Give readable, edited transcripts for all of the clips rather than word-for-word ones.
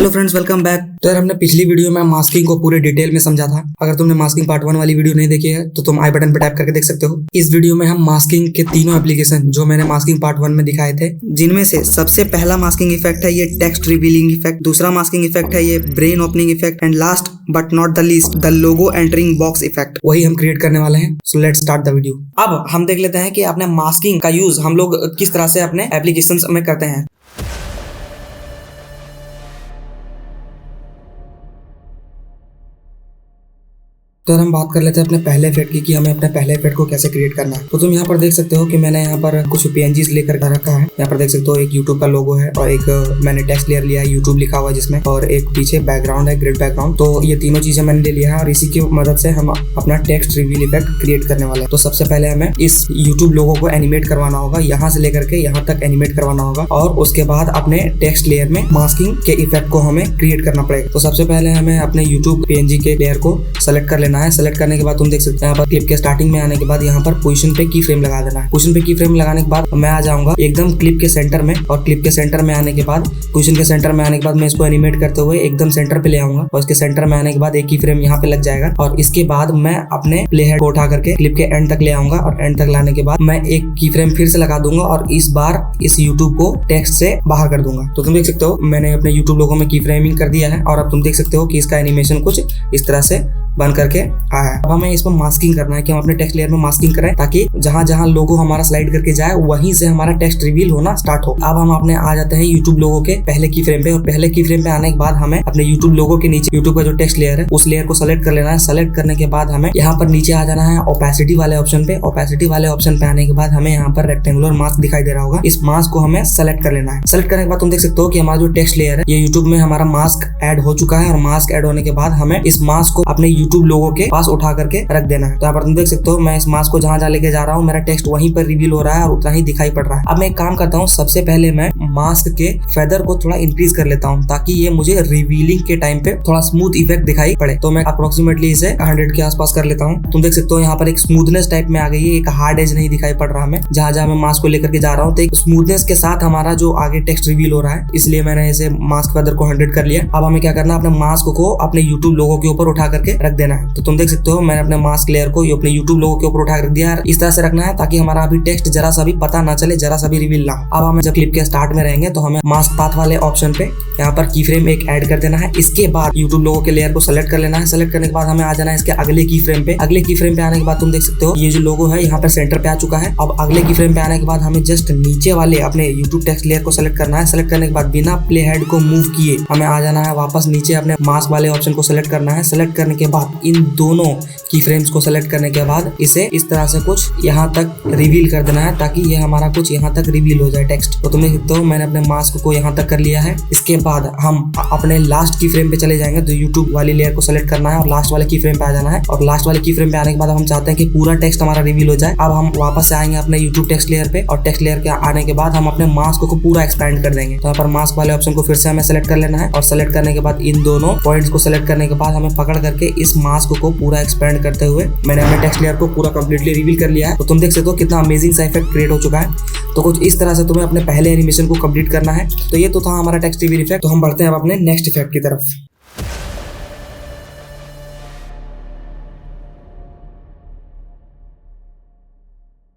Hello friends, welcome back. तो यार हमने पिछली वीडियो में मास्किंग को पूरे डिटेल में समझा था। अगर तुमने मास्किंग पार्ट 1 वाली वीडियो नहीं देखी है तो तुम आई बटन पे टैप करके देख सकते हो। इस वीडियो में हम मास्किंग के तीनों एप्लीकेशन जो मैंने मास्किंग पार्ट 1 में दिखाए थे, जिनमें से सबसे पहला मास्किंग इफेक्ट है ये टेक्स्ट रिवीलिंग इफेक्ट, दूसरा मास्किंग इफेक्ट है ये brain opening effect, and last but not the least the logo entering box effect, वही हम क्रिएट करने वाले हैं। So let's start the video. अब हम देख लेते हैं कि अपने मास्किंग का यूज हम लोग किस तरह से अपने एप्लीकेशंस में करते हैं। तो हम बात कर लेते हैं अपने पहले इफेक्ट की कि हमें अपने पहले इफेक्ट को कैसे क्रिएट करना है। तो तुम यहाँ पर देख सकते हो कि मैंने यहाँ पर कुछ PNGs लेकर रखा है। यहाँ पर देख सकते हो एक YouTube का लोगो है और एक मैंने टेक्स्ट लेयर लिया है, YouTube लिखा हुआ है जिसमें, और एक पीछे बैकग्राउंड है, ग्रिड बैकग्राउंड। तो ये तीनों चीजें मैंने ले लिया है और इसी की मदद से हम अपना टेक्स्ट रिवील इफेक्ट क्रिएट करने वाले हैं। तो सबसे पहले हमें इस YouTube लोगो को एनिमेट करवाना होगा, यहाँ से लेकर के यहाँ तक एनिमेट करवाना होगा, और उसके बाद अपने टेक्स्ट लेयर में मास्किंग के इफेक्ट को हमें क्रिएट करना पड़ेगा। तो सबसे पहले हमें अपने YouTube PNG के लेयर को सेलेक्ट कर लेना है। सेलेक्ट करने के बाद तुम देख सकते हैं यहाँ पर क्लिप के स्टार्टिंग में आने के बाद यहाँ पर पोजीशन पे की फ्रेम लगा देना है। पोजीशन पे की फ्रेम लगाने के बाद मैं आ जाऊंगा एकदम क्लिप के सेंटर में, और क्लिप के सेंटर में आने के बाद, पोजीशन के सेंटर में आने के बाद मैं इसको एनिमेट करते हुए एकदम सेंटर पे ले आऊंगा, और इसके सेंटर में आने के बाद एक की फ्रेम यहाँ पे लग जाएगा। और इसके बाद मैं अपने प्ले हेड को उठा करके क्लिप के एंड तक ले आऊंगा, और एंड तक लाने के बाद मैं एक की फ्रेम फिर से लगा दूंगा और इस बार इस यूट्यूब को टेक्स्ट से बाहर कर दूंगा। तो तुम देख सकते हो मैंने अपने यूट्यूब लोगो में की फ्रेमिंग कर दिया है, और अब तुम देख सकते हो कि इसका एनिमेशन कुछ इस तरह से बन करके आया है। अब हमें इसमें मास्किंग करना है कि हम अपने टेक्स्ट लेयर में मास्किंग करें, ताकि जहां जहां लोगो हमारा स्लाइड करके जाए वहीं से हमारा टेक्स्ट रिवील होना स्टार्ट हो। अब हम अपने आ जाते हैं यूट्यूब लोगो के पहले की फ्रेम पे, और पहले की फ्रेम पे आने के बाद हमें अपने यूट्यूब लोगो के नीचे यूट्यूब का जो टेक्स्ट लेयर है उस लेयर को सेलेक्ट कर लेना है। सेलेक्ट करने के बाद हमें यहाँ पर नीचे आ जाना है ओपेसिटी वाले ऑप्शन पे। ओपेसिटी वाले ऑप्शन पे आने के बाद हमें यहाँ पर रेक्टेंगुलर मास्क दिखाई दे रहा होगा, इस मास्क को हमें सेलेक्ट कर लेना है। सेलेक्ट करने के बाद तुम देख सकते हो कि हमारा जो टेक्स्ट लेयर है ये यूट्यूब में हमारा मास्क ऐड हो चुका है, और मास्क ऐड होने के बाद हमें इस मास्क को अपने यूट्यूब लोगो के पास उठा करके रख देना है। तो यहाँ पर तुम देख सकते हो मैं इस मास्क को जहां जहां लेके जा रहा हूँ मेरा टेक्स्ट वहीं पर रिवील हो रहा है और उतना ही दिखाई पड़ रहा है। अब मैं एक काम करता हूँ, सबसे पहले मैं मास्क के फेदर को थोड़ा इंक्रीज कर लेता हूँ, ताकि ये मुझे रिवीलिंग के टाइम पे थोड़ा स्मूथ इफेक्ट दिखाई पड़े। तो मैं अप्रोक्सीमेटली इसे 100 के आसपास कर लेता हूँ। तुम देख सकते हो यहाँ पर एक स्मूथनेस टाइप में आ गई है, एक हार्ड एज नहीं दिखाई पड़ रहा हमें। जहां जहां मैं मास्क को लेकर के जा रहा हूँ तो एक स्मूथनेस के साथ हमारा जो आगे टेक्स्ट रिवील हो रहा है, इसलिए मैंने इसे मास्क फेदर को 100 कर लिया। अब हमें क्या करना है, अपने मास्क को अपने यूट्यूब लोगो के ऊपर उठा करके रख देना है। तो तुम देख सकते हो मैंने अपने मास्क लेयर को अपने यूट्यूब लोगो के ऊपर उठा कर दिया। इस तरह से रखना है ताकि हमारा अभी टेक्स्ट जरा सा भी पता ना चले, जरा सा भी रिवील ना। अब हमें जब क्लिप के स्टार्ट में रहेंगे तो हमें मास्क पाथ वाले ऑप्शन पे यहाँ पर की फ्रेम एक ऐड कर देना है। इसके बाद यूट्यूब लोगो के लेयर को सेलेक्ट कर लेना है। सेलेक्ट करने के बाद हमें आ जाना है इसके अगले की फ्रेम पे। अगले की फ्रेम पे आने के बाद तुम देख सकते हो ये जो लोगो है यहाँ पर सेंटर पे आ चुका है। अब अगले की फ्रेम पे आने के बाद हमें जस्ट नीचे वाले अपने यूट्यूब टेक्स्ट लेयर को सेलेक्ट करना है। सेलेक्ट करने के बाद बिना प्ले हेड को मूव किए हमें आ जाना है वापस नीचे, अपने मास्क वाले ऑप्शन को सेलेक्ट करना है। सेलेक्ट करने के बाद इन दोनों की फ्रेम्स को सेलेक्ट करने के बाद इसे इस तरह से कुछ यहाँ तक रिवील कर देना है, ताकि ये हमारा कुछ यहाँ तक रिवील हो जाए टेक्स्ट। तो तुम देख सकते हो मैंने अपने मास्क को यहाँ तक कर लिया है। इसके बाद हम अपने लास्ट की फ्रेम पे चले जाएंगे। तो यूट्यूब वाली लेयर को सेलेक्ट करना है और लास्ट वाले की फ्रेम पे आ जाना है, और लास्ट वाले की फ्रेम पे आने के बाद हम चाहते हैं कि पूरा टेक्स्ट हमारा रिवील हो जाए। अब हम वापस से आएंगे अपने यूट्यूब टेक्स्ट लेयर पे, और टेक्स्ट लेयर के आने के बाद हम अपने मास्क को पूरा एक्सपेंड कर देंगे। तो यहाँ पर मास्क वाले ऑप्शन को फिर से हमें सेलेक्ट कर लेना है, और सेलेक्ट करने के बाद इन दोनों पॉइंट्स को सेलेक्ट करने के बाद हमें पकड़ करके इस मास्क को पूरा एक्सपेंड करते हुए मैंने अपने टेक्स्ट लेयर को पूरा कंप्लीटली रिवील कर लिया है। तो तुम देख सकते हो कितना अमेजिंग सा इफेक्ट क्रिएट हो चुका है। तो कुछ इस तरह से तुम्हें अपने पहले एनिमेशन को कंप्लीट करना है। तो ये तो था हमारा टेक्स्ट रिवील इफेक्ट। तो हम बढ़ते हैं अब अपने नेक्स्ट इफेक्ट की तरफ।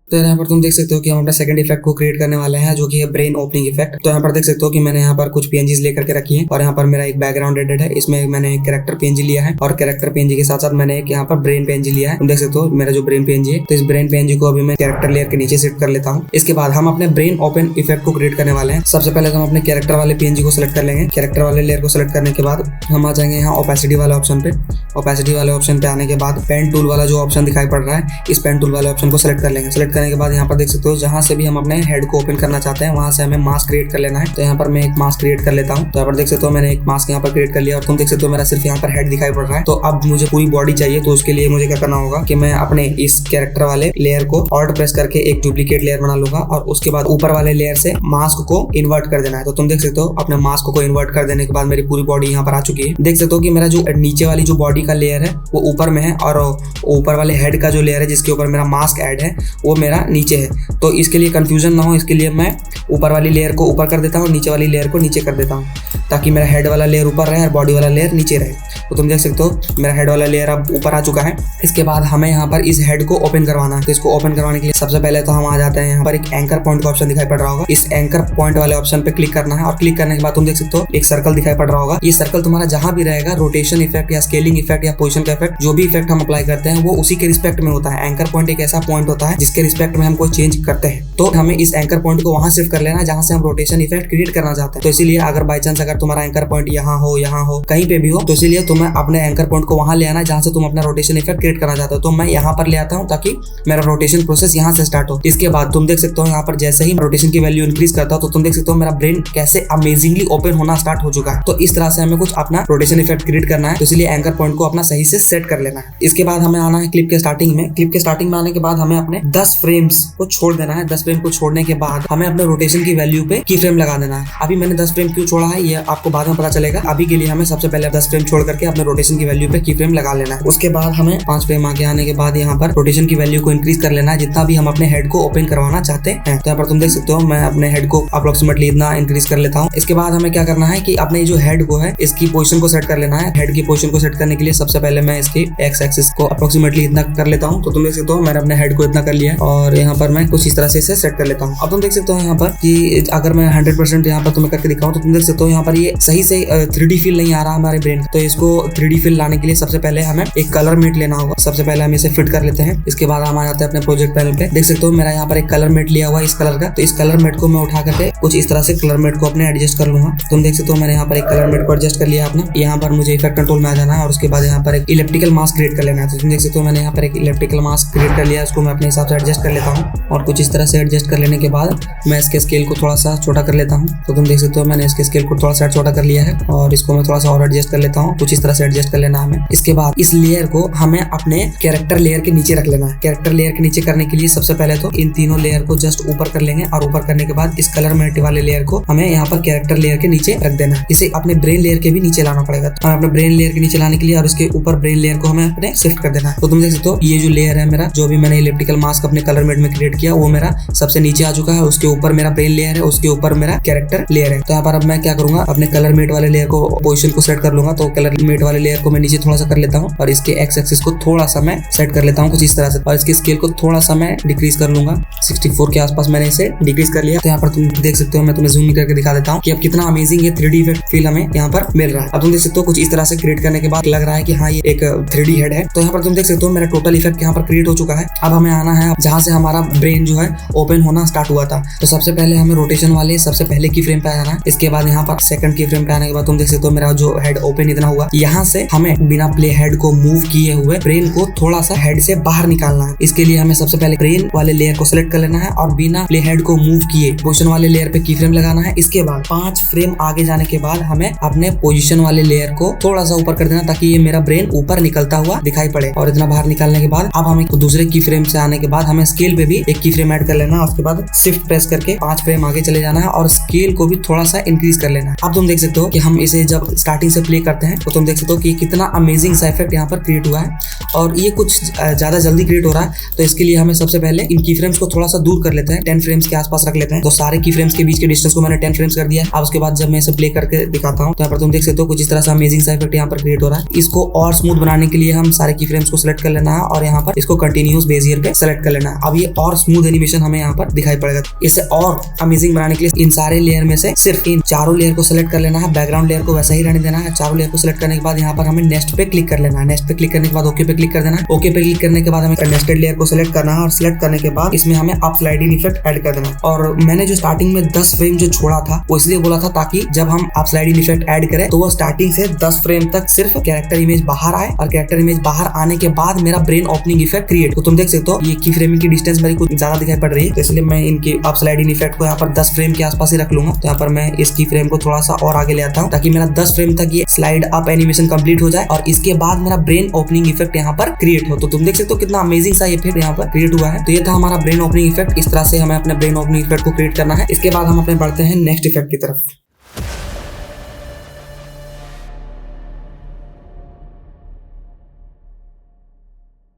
तो यहाँ पर तुम देख सकते हो कि हम अपना सेकंड इफेक्ट को क्रिएट करने वाले हैं, जो कि है ब्रेन ओपनिंग इफेक्ट। तो यहाँ पर देख सकते हो कि मैंने यहाँ पर कुछ PNGs लेकर के रखी है, और यहाँ पर मेरा एक बैकग्राउंड एडेड है। इसमें मैंने एक कैरेक्टर PNG लिया है, और कैरेक्टर PNG के साथ साथ मैंने एक यहाँ पर ब्रेन PNG लिया है। तुम देख सकते हो मेरा जो ब्रेन PNG है, तो इस ब्रेन PNG को अभी मैं कैरेक्टर लेयर के नीचे शिफ्ट कर लेता हूँ। इसके बाद हम अपने ब्रेन ओपन इफेक्ट को क्रिएट करने वाले हैं। सबसे पहले हम अपने कैरेक्टर वाले PNG को सिलेक्ट कर लेंगे। कैरेक्टर वाले लेयर को सिलेक्ट करने के बाद हम आ जाएंगे यहाँ ओपेसिटी वाले ऑप्शन पे। ओपेसिटी वाले ऑप्शन पे आने के बाद पेन टूल वाला जो ऑप्शन दिखाई पड़ रहा है, इस पेन टूल वाले ऑप्शन को सिलेक्ट कर लेंगे। सिलेक्ट करने के बाद यहाँ पर देख सकते हो जहां से भी हम अपने हेड को ओपन करना चाहते हैं वहां से हमें मास्क क्रिएट कर लेना है। तो यहाँ पर मैं एक मास्क क्रिएट कर लेता हूँ। तो यहाँ पर देख सकते हो मैंने एक मास्क यहाँ पर क्रिएट कर लिया, और तुम देख सकते हो मेरा सिर्फ यहाँ पर हेड दिखाई पड़ रहा है। तो अब मुझे पूरी बॉडी चाहिए, तो उसके लिए मुझे क्या करना होगा कि मैं अपने इस कैरेक्टर वाले लेयर को ऑल्ट प्रेस करके एक डुप्लीकेट लेयर बना लूंगा, और उसके बाद ऊपर वाले लेयर से मास्क को इन्वर्ट कर देना है। तो तुम देख सकते हो अपने मास्क को इन्वर्ट कर देने के बाद मेरी पूरी बॉडी यहाँ पर आ चुकी है। देख सकते हो कि मेरा जो नीचे वाली जो बॉडी का लेयर है वो ऊपर में है, और ऊपर वाले हेड का जो लेयर है जिसके ऊपर मेरा मास्क ऐड है वो मेरा नीचे है। तो इसके लिए कंफ्यूजन ना हो, इसके लिए मैं ऊपर वाली लेयर को ऊपर कर देता हूँ, नीचे वाली लेयर को नीचे कर देता हूँ, ताकि मेरा हेड वाला लेयर ऊपर रहे और बॉडी वाला लेयर नीचे रहे। तो तुम देख सकते हो मेरा हेड वाला लेयर अब ऊपर आ चुका है। इसके बाद हमें यहाँ पर इस हेड को ओपन करवाना है। तो इसको ओपन करवाने के लिए सबसे पहले तो हम आ जाते हैं, यहाँ पर एक एंकर पॉइंट का ऑप्शन दिखाई पड़ रहा होगा, इस एंकर पॉइंट वाले ऑप्शन पे क्लिक करना है। और क्लिक करने के बाद तुम देख सकते हो एक सर्कल दिखाई पड़ रहा होगा। ये सर्कल तुम्हारा जहां भी रहेगा, रोटेशन इफेक्ट या स्केलिंग इफेक्ट या पोजीशन का इफेक्ट, जो भी इफेक्ट हम अप्लाई करते हैं वो उसी के रिस्पेक्ट में होता है। एंकर पॉइंट एक ऐसा पॉइंट होता है जिसके रिस्पेक्ट में हम कोई चेंज करते हैं। तो हमें इस एंकर पॉइंट को वहां शिफ्ट कर लेना है जहां से हम रोटेशन इफेक्ट क्रिएट करना चाहते हैं। तो इसीलिए अगर बाई चांस अगर तुम्हारा एंकर पॉइंट यहाँ हो कहीं पे भी हो, तो इसीलिए तुम्हें अपने एंकर पॉइंट को वहां ले आना जहां से तुम अपना रोटेशन इफेक्ट क्रिएट करना चाहते हो। तो मैं यहाँ पर ले आता हूँ ताकि मेरा रोटेशन प्रोसेस यहाँ से स्टार्ट हो। इसके बाद तुम देख सकते हो यहाँ पर जैसे ही रोटेशन की वैल्यू इंक्रीज करता हो तो तुम देख सकते हो मेरा ब्रेन कैसे अमेजिंगली ओपन होना स्टार्ट हो चुका है। तो इस तरह से हमें कुछ अपना रोटेशन इफेक्ट क्रिएट करना है। तो इसलिए एंकर पॉइंट को अपना सही से सेट कर लेना है। इसके बाद हमें आना है क्लिप के स्टार्टिंग में। क्लिप के स्टार्टिंग में आने के बाद हमें अपने 10 फ्रेम्स को छोड़ देना है। 10 फ्रेम को छोड़ने के बाद हमें अपने रोटेशन की वैल्यू पे की फ्रेम लगा देना है। अभी मैंने 10 फ्रेम क्यों छोड़ा है ये आपको बाद में पता चलेगा। अभी के लिए हमें सबसे पहले 10 फ्रेम छोड़ करके अपने रोटेशन की वैल्यू पे की फ्रेम लगा लेना है। उसके बाद हमें 5 फ्रेम आगे आने के बाद यहाँ पर रोटेशन की वैल्यू को इंक्रीज कर लेना है जितना भी हम अपने हेड को ओपन करवाना चाहते हैं। तो यहाँ पर तुम देख सकते हो मैं अपने हेड को अप्रोक्सीमेटली इतना इंक्रीज कर लेता हूँ। इसके बाद हमें क्या करना है कि अपने जो हेड को है इसकी पोजीशन को सेट कर लेना है। हेड की पोजीशन को सेट करने के लिए सबसे पहले मैं इसकी एक्स एक्सिस को अप्रोक्सीमेटली इतना कर लेता हूँ। तो तुम देख सकते हो मैंने अपने हेड को इतना कर लिया और यहाँ पर मैं कुछ इस तरह से इसे सेट कर लेता हूँ। अब तुम देख सकते हो यहाँ पर कि अगर मैं 100% यहाँ पर तुम्हें करके दिखाऊं तो तुम देख सकते हो यहाँ पर ये सही से 3D फील नहीं आ रहा हमारे ब्रेन। तो इसको 3D फील लाने के लिए सबसे पहले हमें एक कलर मेट लेना होगा। सबसे पहले हम इसे फिट कर लेते हैं। इसके बाद हम आ जाते हैं अपने प्रोजेक्ट पैनल पे। देख सकते हो मेरा यहाँ पर एक कलर मेट लिया हुआ है इस कलर का। तो इस कलर मेट को मैं उठा करके कुछ इस तरह से कलर मेट को अपने एडजस्ट कर लूंगा। तुम देख सकते हो मैंने यहाँ पर एक कलर मेट को एडजस्ट कर लिया अपना। यहाँ पर मुझे इफेक्ट कंट्रोल में आ जाना है और उसके बाद यहाँ पर एक इलेक्ट्रिकल मास्क क्रिएट कर लेना है। तो तुम देख सकते हो मैंने यहाँ पर एक इलेक्ट्रिकल मास्क क्रिएट कर लिया। उसको मैं अपने हिसाब से एडजस्ट कर लेता हूँ और कुछ इस तरह से एडजस्ट कर लेने के बाद मैं इसके स्केल को थोड़ा सा छोटा कर लेता हूँ। तो तुम देख सकते हो मैंने इसके स्केल को थोड़ा सा छोटा कर लिया है और इसको मैं थोड़ा सा और एडजस्ट कर लेता हूँ। कुछ इस तरह से एडजस्ट कर लेना हमें। इसके बाद इस लेयर को हमें अपने कैरेक्टर लेयर के नीचे रख लेना है। कैरेक्टर लेयर के नीचे करने के लिए सबसे पहले तो इन तीनों लेयर को जस्ट ऊपर कर लेंगे और ऊपर करने के बाद इस कलर मेट वाले लेयर को हमें यहाँ पर कैरेक्टर लेयर के नीचे रख देना है। इसे अपने ब्रेन लेयर के भी नीचे लाना पड़ेगा। तो अपने ब्रेन लेयर के नीचे लाने के लिए और उसके ऊपर ब्रेन लेयर को हमें अपने शिफ्ट कर देना है। तो तुम देख सकते हो ये जो लेयर है मेरा, जो भी मैंने इलेक्ट्रिकल मास्क अपने कलर मेट में क्रिएट किया वो मेरा सबसे नीचे आ चुका है। उसके ऊपर मेरा ब्रेन लेयर है, उसके ऊपर मेरा कैरेक्टर लेयर है। तो यहाँ पर अब मैं क्या करूंगा अपने कलर मेट वाले लेयर को पोजीशन को सेट कर लूंगा। तो कलर मेट वाले लेयर को मैं नीचे थोड़ा सा कर लेता हूँ और इसके एक्स एक्सिस को थोड़ा सा मैं सेट कर लेता हूँ कुछ इस तरह से और इसके स्केल को थोड़ा सा मैं डिक्रीज कर लूंगा। 64 के आसपास मैंने इसे डिक्रीज कर लिया। तो यहाँ पर तुम देख सकते हो मैं तुम्हें जूम करके दिखा देता हूँ कि अब कितना अमेजिंग ये 3D इफेक्ट फील हमें यहाँ पर मिल रहा है। अब तुम देख सकते हो कुछ इस तरह से क्रिएट करने के बाद लग रहा है कि हाँ ये एक 3D हेड है। तो यहाँ पर तुम देख सकते हो मेरा टोटल इफेक्ट यहाँ पर क्रिएट हो चुका है। अब हमें आना है जहाँ से हमारा ब्रेन जो है ओपन होना स्टार्ट हुआ था। तो सबसे पहले हमें रोटेशन वाले सबसे पहले की फ्रेम पे आना है। इसके बाद यहाँ पर सेकंड की फ्रेम पे आने के बाद तुम देख सकते हो मेरा जो हेड ओपन इतना हुआ। यहाँ से हमें बिना प्ले हेड को मूव किए हुए ब्रेन को थोड़ा सा हेड से बाहर निकालना है। इसके लिए हमें सबसे पहले ब्रेन वाले लेयर को सिलेक्ट कर लेना है और बिना प्ले हेड को मूव किए पोजीशन वाले लेयर पे की फ्रेम लगाना है। इसके बाद 5 फ्रेम आगे जाने के बाद हमें अपने पोजीशन वाले लेयर को थोड़ा सा ऊपर कर देना ताकि ये मेरा ब्रेन ऊपर निकलता हुआ दिखाई पड़े। और इतना बाहर निकालने के बाद अब हमें दूसरे की फ्रेम से आने के बाद हमें स्केल पे भी एक की फ्रेम ऐड कर लेना है। उसके बाद शिफ्ट प्रेस करके 5 फ्रेम आगे चले जाना है और स्केल को भी थोड़ा सा इंक्रीज कर लेना है। अब तुम देख सकते हो कि हम इसे जब स्टार्टिंग से प्ले करते हैं तो तुम देख सकते हो कि कितना अमेजिंग सा इफेक्ट यहाँ पर क्रिएट हुआ है और ये कुछ ज्यादा जल्दी क्रिएट हो रहा है। तो इसके लिए हमें सबसे पहले इन की फ्रेम्स को थोड़ा सा दूर कर लेते हैं, 10 फ्रेम्स के आसपास रख लेते हैं। तो सारे की फ्रेम्स के बीच के डिस्टेंस को मैंने 10 फ्रेम्स कर दिया। अब उसके बाद जब मैं इसे प्ले करके दिखाता हूँ तो यहाँ पर तुम देख सकते हो कुछ इस तरह से अमेजिंग सा इफेक्ट यहाँ पर क्रिएट हो रहा है। इसको और स्मूथ बनाने के लिए हम सारे की फ्रेम्स को सिलेक्ट कर लेना है और यहाँ पर इसको कंटिन्यूस बेजियर पे सेलेक्ट कर लेना है। अब ये और स्मूथ एनिमेशन हमें यहाँ पर दिखाई पड़ेगा। इसे और अमेजिंग बनाने के लिए इन सारे लेयर में से सिर्फ इन चारों लेयर को सिलेक्ट कर लेना है। बैकग्राउंड लेयर को वैसा ही रहने देना है। चारों लेयर को सिलेक्ट करने के बाद यहाँ पर हमें नेक्स्ट पे क्लिक कर लेना है। नेक्स्ट पे क्लिक करने के बाद ओके पे क्लिक कर देना है। ओके पे क्लिक करने के बाद हमें नेक्स्टेड लेयर को सिलेक्ट करना है और सिलेक्ट करने के बाद इसमें हमें अप स्लाइडिंग इफेक्ट ऐड कर देना है। और मैंने जो स्टार्टिंग में 10 फ्रेम जो छोड़ा था वो इसलिए बोला था ताकि जब हम अप स्लाइडिंग इफेक्ट ऐड करें तो वो स्टार्टिंग से 10 फ्रेम तक सिर्फ कैरेक्टर इमेज बाहर आए और कैरेक्टर इमेज बाहर आने के बाद मेरा ब्रेन ओपनिंग इफेक्ट क्रिएट। तो तुम देख सकते हो ये की फ्रेमिंग की डिस्टेंस मेरी कुछ ज्यादा दिखाई पड़ रही है, तो इसलिए मैं इनकी अप स्लाइडिंग इफेक्ट को यहाँ पर 10 फ्रेम के आसपास ही रख लूंगा। तो यहाँ पर मैं इस की फ्रेम को थोड़ा सा और आगे ले आता हूँ ताकि मेरा 10 फ्रेम तक ये स्लाइड अप एनिमेशन कंप्लीट हो जाए और इसके बाद मेरा ब्रेन ओपनिंग इफेक्ट यहाँ पर क्रिएट हो। तो तुम देख सकते हो कितना अमेजिंग सा इफेक्ट यहाँ पर क्रिएट हुआ है। तो ये था हमारा ब्रेन ओपनिंग इफेक्ट। इस तरह से हमें अपने ब्रेन ओपनिंग इफेक्ट को क्रिएट करना है। इसके बाद हम अपने बढ़ते हैं नेक्स्ट इफेक्ट की तरफ।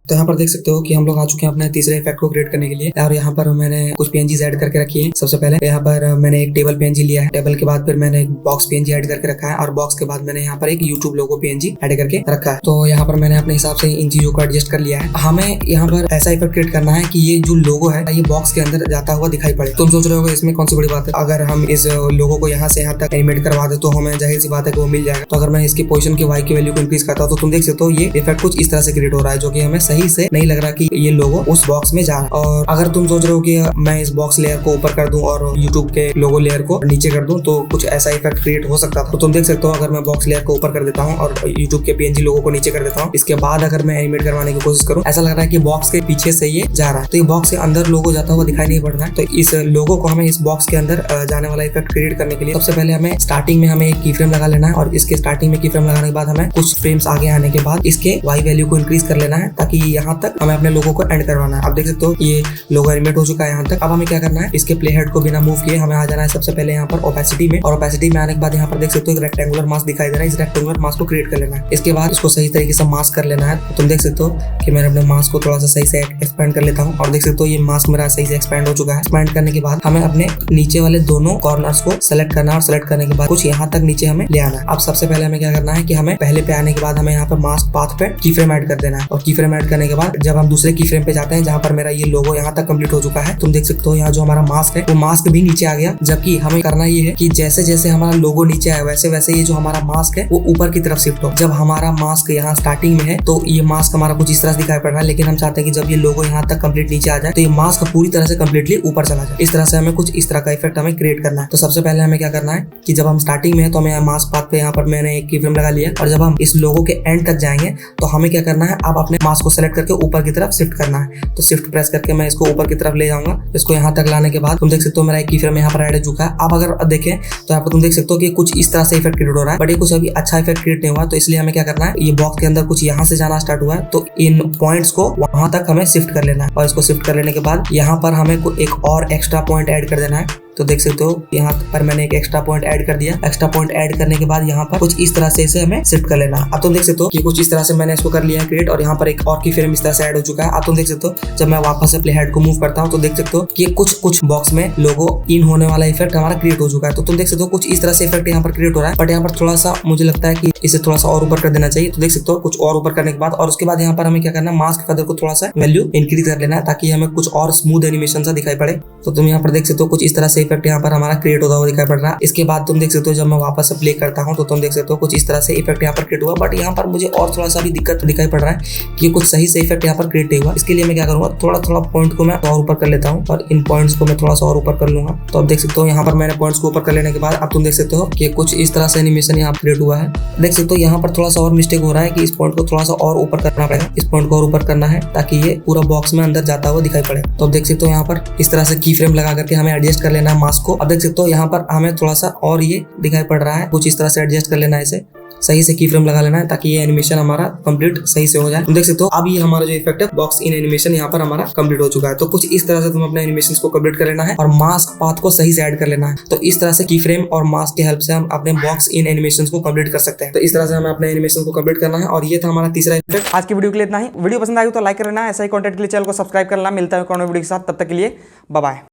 तो यहाँ पर देख सकते हो कि हम लोग आ चुके हैं अपने तीसरे इफेक्ट को क्रिएट करने के लिए। और यहाँ पर मैंने कुछ पीएनजीज ऐड करके रखी है। सबसे पहले यहाँ पर मैंने एक टेबल पीएनजी लिया है। टेबल के बाद फिर मैंने एक बॉक्स पीएनजी ऐड करके रखा है और बॉक्स के बाद मैंने यहाँ पर एक यूट्यूब लोगो पीएनजी ऐड करके रखा है। तो यहाँ पर मैंने अपने हिसाब से इन चीजों को एडजस्ट कर लिया है। हमें यहाँ पर ऐसा इफेक्ट क्रिएट करना है कि ये जो लोगो है ये बॉक्स के अंदर जाता हुआ दिखाई पड़े। तुम सोच रहे हो इसमें कौन सी बड़ी बात है, अगर हम इस लोगो को यहाँ से यहाँ तक एनिमेट करवा दे तो हमें जाहिर सी बात है कि वो मिल जाएगा। तो अगर मैं इसकी पोजीशन की वाई की वैल्यू को इंक्रीज करता हूँ तो तुम देख सकते हो ये इफेक्ट कुछ इस तरह से क्रिएट हो रहा है, जो कि हमें सही से नहीं लग रहा कि ये लोगो उस बॉक्स में जा रहा है। और अगर तुम सोच रहे हो कि मैं इस बॉक्स लेयर को ऊपर कर दूं और यूट्यूब के लोगो लेयर को नीचे कर दूं तो कुछ ऐसा इफेक्ट क्रिएट हो सकता था। तो तुम देख सकते हो अगर मैं बॉक्स लेयर को ऊपर कर देता हूँ और यूट्यूब के पीएनजी लोगो को नीचे कर देता हूँ, इसके बाद अगर मैं एनिमेट करवाने की कोशिश करूँ, ऐसा लग रहा है कि बॉक्स के पीछे से ये जा रहा है। तो ये बॉक्स के अंदर लोगो जाता हुआ दिखाई नहीं पड़ रहा है। तो इस लोगो को हमें इस बॉक्स के अंदर जाने वाला इफेक्ट क्रिएट करने के लिए सबसे पहले हमें स्टार्टिंग में हमें एक की फ्रेम लगा लेना है और इसके स्टार्टिंग में की फ्रेम लगाने के बाद हमें कुछ फ्रेम्स आगे आने के बाद इसके वाई वैल्यू को इंक्रीज कर लेना है ताकि यहाँ तक हमें अपने लोगो को एंड करवाना है। आप देख सकते हो ये लोगो एनिमेट हो चुका है यहाँ तक। अब हमें क्या करना है, इसके प्ले हेड को बिना मूव किए हमें आ जाना है सबसे पहले यहाँ पर ओपेसिटी में। और ओपेसिटी में आने के बाद यहाँ पर देख सकते हो एक रेक्टेंगुलर मास्क दिखाई दे रहा है। इस रेक्टेंगुलर मास्क को क्रिएट कर लेना है। इसके बाद इसको सही तरीके से मास्क कर लेना है। तो तुम देख सकते हो कि मैंने अपने मास्क को थोड़ा सा सही से एक्सपेंड कर लेता हूँ और देख सकते हो ये मास्क मेरा सही से एक्सपेंड हो चुका है। एक्सपेंड करने के बाद हमें अपने नीचे वाले दोनों कॉर्नर्स को सेलेक्ट करना है और सेलेक्ट करने के बाद कुछ यहाँ तक नीचे हमें ले आना है। अब सबसे पहले हमें क्या करना है कि हमें पहले पे आने के बाद हमें यहाँ पर मास्क पाथ पे की फ्रेम ऐड कर देना है। और की फ्रेम ऐड करने के बाद जब हम दूसरे की फ्रेम पे जाते हैं जहाँ पर मेरा ये लोगो यहाँ तक कंप्लीट हो चुका है, तुम देख सकते हो यहाँ जो हमारा मास्क है वो मास्क भी नीचे आ गया। जबकि हमें करना ये है कि जैसे जैसे हमारा लोगो नीचे आया वैसे वैसे ये जो हमारा मास्क है वो ऊपर की तरफ शिफ्ट हो। जब हमारा मास्क यहाँ स्टार्टिंग में है तो ये मास्क हमारा कुछ इस तरह से दिखाई पड़ रहा है, लेकिन हम चाहते हैं कि जब ये लोगो यहाँ तक कंप्लीट नीचे आ जाए तो ये मास्क पूरी तरह से कंप्लीटली ऊपर चला जाए। इस तरह से हमें कुछ इस तरह का इफेक्ट हमें क्रिएट करना है। तो सबसे पहले हमें क्या करना है कि जब हम स्टार्टिंग में है तो हमें मास्क पाथ पे यहाँ पर मैंने एक की फ्रेम लगा लिया और जब हम इस लोगो के एंड तक जाएंगे तो हमें क्या करना है, अब अपने मास्क को सेलेक्ट करके ऊपर की तरफ शिफ्ट करना है। तो शिफ्ट प्रेस करके मैं इसको ऊपर की तरफ ले जाऊंगा। इसको यहाँ तक लाने के बाद तुम देख सकते हो मेरा एक की फ्रेम यहाँ पर ऐड हो चुका है। अब अगर देखें तो यहाँ पर तुम देख सकते हो कि कुछ इस तरह से इफेक्ट क्रिएट हो रहा है, बट ये कुछ अभी अच्छा इफेक्ट क्रिएट नहीं हुआ। तो इसलिए हमें क्या करना है, ये बॉक्स के अंदर कुछ यहाँ से जाना स्टार्ट हुआ है तो इन पॉइंट्स को वहां तक हमें शिफ्ट कर लेना है। और इसको शिफ्ट कर लेने के बाद यहाँ पर हमें एक और एक्स्ट्रा पॉइंट ऐड कर देना है। तो देख सकते हो यहाँ पर मैंने एक एक्स्ट्रा पॉइंट ऐड कर दिया। एक्स्ट्रा पॉइंट ऐड करने के बाद यहाँ पर कुछ इस तरह से इसे हमें शिफ्ट कर लेना है। अब तुम देख सकते हो कि कुछ इस तरह से मैंने इसको कर लिया है क्रिएट और यहाँ पर एक और की फ्रेम इस तरह से ऐड हो चुका है। अब तुम देख सकते हो जब मैं वापस से प्ले हेड को मूव करता हूँ तो देख सकते हो कि कुछ बॉक्स में लोगो इन होने वाला इफेक्ट हमारा क्रिएट हो चुका है। तो तुम देख सकते हो कुछ इस तरह से इफेक्ट यहाँ पर क्रिएट हो रहा है, बट यहाँ पर थोड़ा सा मुझे लगता है कि इसे थोड़ा सा और ऊपर कर देना चाहिए। तो देख सकते हो कुछ और ऊपर करने के बाद और उसके बाद यहाँ पर हमें क्या करना है, मास्क फेदर को थोड़ा सा वैल्यू इंक्रीज कर लेना है ताकि हमें कुछ और स्मूथ एनिमेशन सा दिखाई पड़े। तो तुम यहाँ पर देख सकते हो कुछ इस तरह से इफेक्ट यहाँ पर हमारा क्रिएट होता हुआ दिखाई पड़ रहा है। इसके बाद तुम देख सकते हो जब मैं वापस से प्ले करता हूँ तो तुम देख सकते हो कुछ इस तरह से इफेक्ट यहाँ पर क्रिएट हुआ, बट यहाँ पर मुझे और थोड़ा सा भी दिक्कत दिखाई पड़ रहा है कि कुछ सही से इफेक्ट यहाँ पर क्रिएट नहीं हुआ। इसके लिए मैं क्या करूंगा, थोड़ा थोड़ा पॉइंट को मैं और ऊपर कर लेता हूँ और इन पॉइंट्स को मैं थोड़ा सा और ऊपर कर लूंगा। तो अब देख सकते हो यहाँ पर मैंने पॉइंट्स को ऊपर कर लेने के बाद अब तुम देख सकते हो कि कुछ इस तरह से एनिमेशन यहाँ क्रिएट हुआ है। देख सकते हो यहाँ पर थोड़ा सा और मिस्टेक हो रहा है कि इस पॉइंट को थोड़ा सा और ऊपर करना पड़ेगा। इस पॉइंट को और ऊपर करना है ताकि ये पूरा बॉक्स में अंदर जाता हुआ दिखाई पड़े। तो अब देख सकते हो यहाँ पर इस तरह से की फ्रेम लगा करके हमें एडजस्ट कर लेना है मास्क को। अब देख सकते हो यहाँ पर हमें थोड़ा सा और ये दिखाई पड़ रहा है, कुछ इस तरह से एडजस्ट कर लेना है, इसे सही से की फ्रेम लगा लेना है ताकि ये एनिमेशन हमारा कंप्लीट सही से हो जाए। तुम देख सकते हो अब ये हमारा जो इफेक्ट है बॉक्स इन एनिमेशन यहाँ पर हमारा कंप्लीट हो चुका है। तो कुछ इस तरह से तुम अपने एनिमेशंस को कंप्लीट कर लेना है और मास्क पाथ को सही से ऐड कर लेना है। तो इस तरह से की फ्रेम और मास्क की हेल्प से हम अपने बॉक्स इन एनिमेशंस को कंप्लीट कर सकते हैं। तो इस तरह से हमें अपने एनिमेशन को कंप्लीट करना है और ये था हमारा तीसरा इफेक्ट। आज की वीडियो के लिए इतना ही। वीडियो पसंद आई तो लाइक कर लेना, ऐसा ही कंटेंट के लिए चैनल को सब्सक्राइब कर लेना। मिलता है वीडियो के साथ, तब तक के लिए बाय बाय।